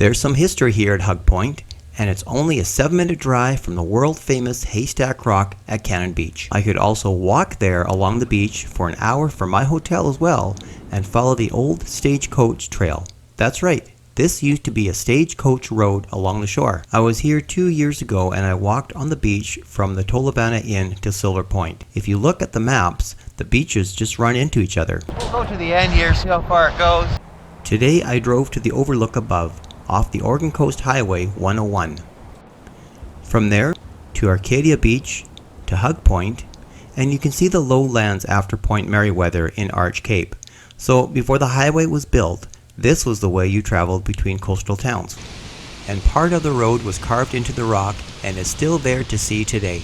There's some history here at Hug Point, and it's only a 7-minute drive from the world-famous Haystack Rock at Cannon Beach. I could also walk there along the beach for an hour from my hotel as well, and follow the old Stagecoach trail. That's right, this used to be a stagecoach road along the shore. I was here 2 years ago and I walked on the beach from the Tolovana Inn to Silver Point. If you look at the maps, the beaches just run into each other. We'll go to the end here, see how far it goes. Today I drove to the overlook above, off the Oregon Coast Highway 101. From there to Arcadia Beach to Hug Point, and you can see the lowlands after Point Merriweather in Arch Cape. So before the highway was built, this was the way you traveled between coastal towns. And part of the road was carved into the rock and is still there to see today.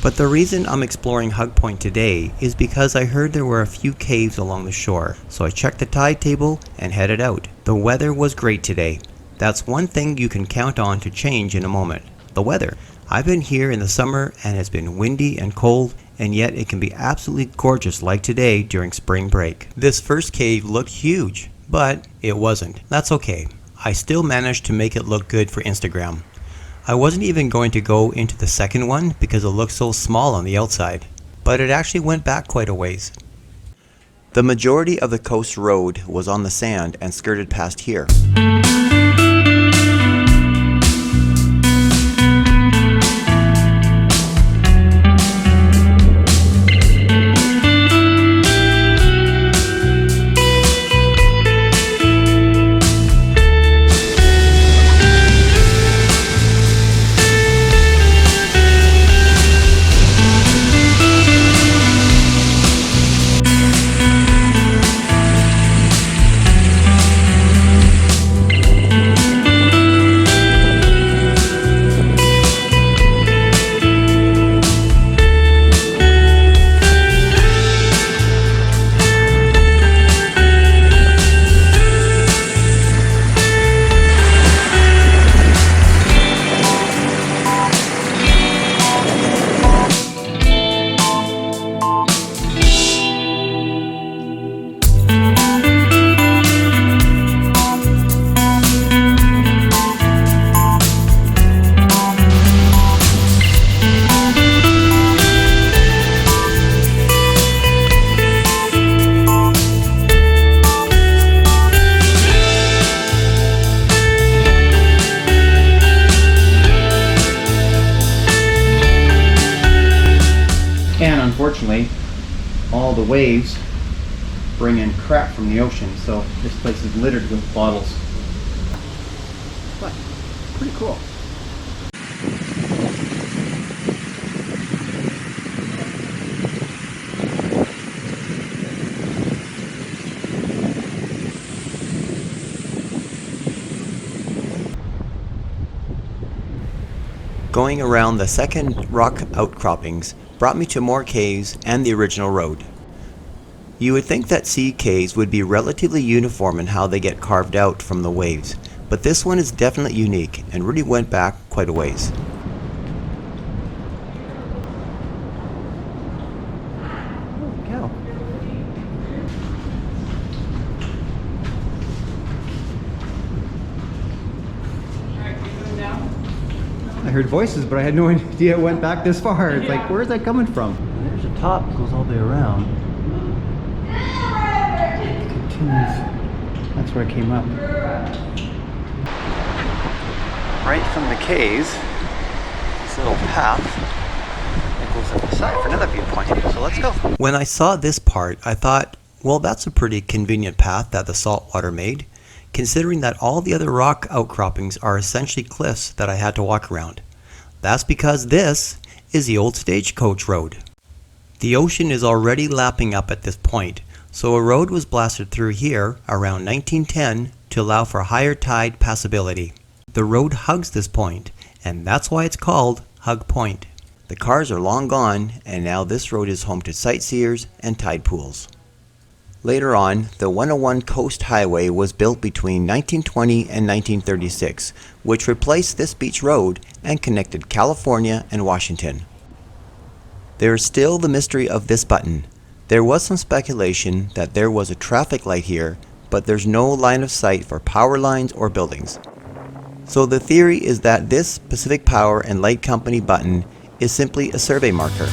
But the reason I'm exploring Hug Point today is because I heard there were a few caves along the shore, so I checked the tide table and headed out. The weather was great today. That's one thing you can count on to change in a moment, the weather. I've been here in the summer and it's been windy and cold, and yet it can be absolutely gorgeous like today during spring break. This first cave looked huge, but it wasn't. That's okay. I still managed to make it look good for Instagram. I wasn't even going to go into the second one because it looked so small on the outside, but it actually went back quite a ways. The majority of the coast road was on the sand and skirted past here. And unfortunately, all the waves bring in crap from the ocean, so this place is littered with bottles. But pretty cool. Going around the second rock outcroppings brought me to more caves and the original road. You would think that sea caves would be relatively uniform in how they get carved out from the waves, but this one is definitely unique and really went back quite a ways. Holy cow. I heard voices, but I had no idea it went back this far. It's like, where's that coming from? And there's a top that goes all the way around. It continues. That's where I came up. Right from the caves, this little path that goes up the side for another viewpoint. So let's go. When I saw this part, I thought, well, that's a pretty convenient path that the salt water made, considering that all the other rock outcroppings are essentially cliffs that I had to walk around. That's because this is the old Stagecoach road. The ocean is already lapping up at this point, so a road was blasted through here around 1910 to allow for higher tide passability. The road hugs this point, and that's why it's called Hug Point. The cars are long gone, and now this road is home to sightseers and tide pools. Later on, the 101 Coast Highway was built between 1920 and 1936, which replaced this beach road and connected California and Washington. There is still the mystery of this button. There was some speculation that there was a traffic light here, but there's no line of sight for power lines or buildings. So the theory is that this Pacific Power and Light Company button is simply a survey marker.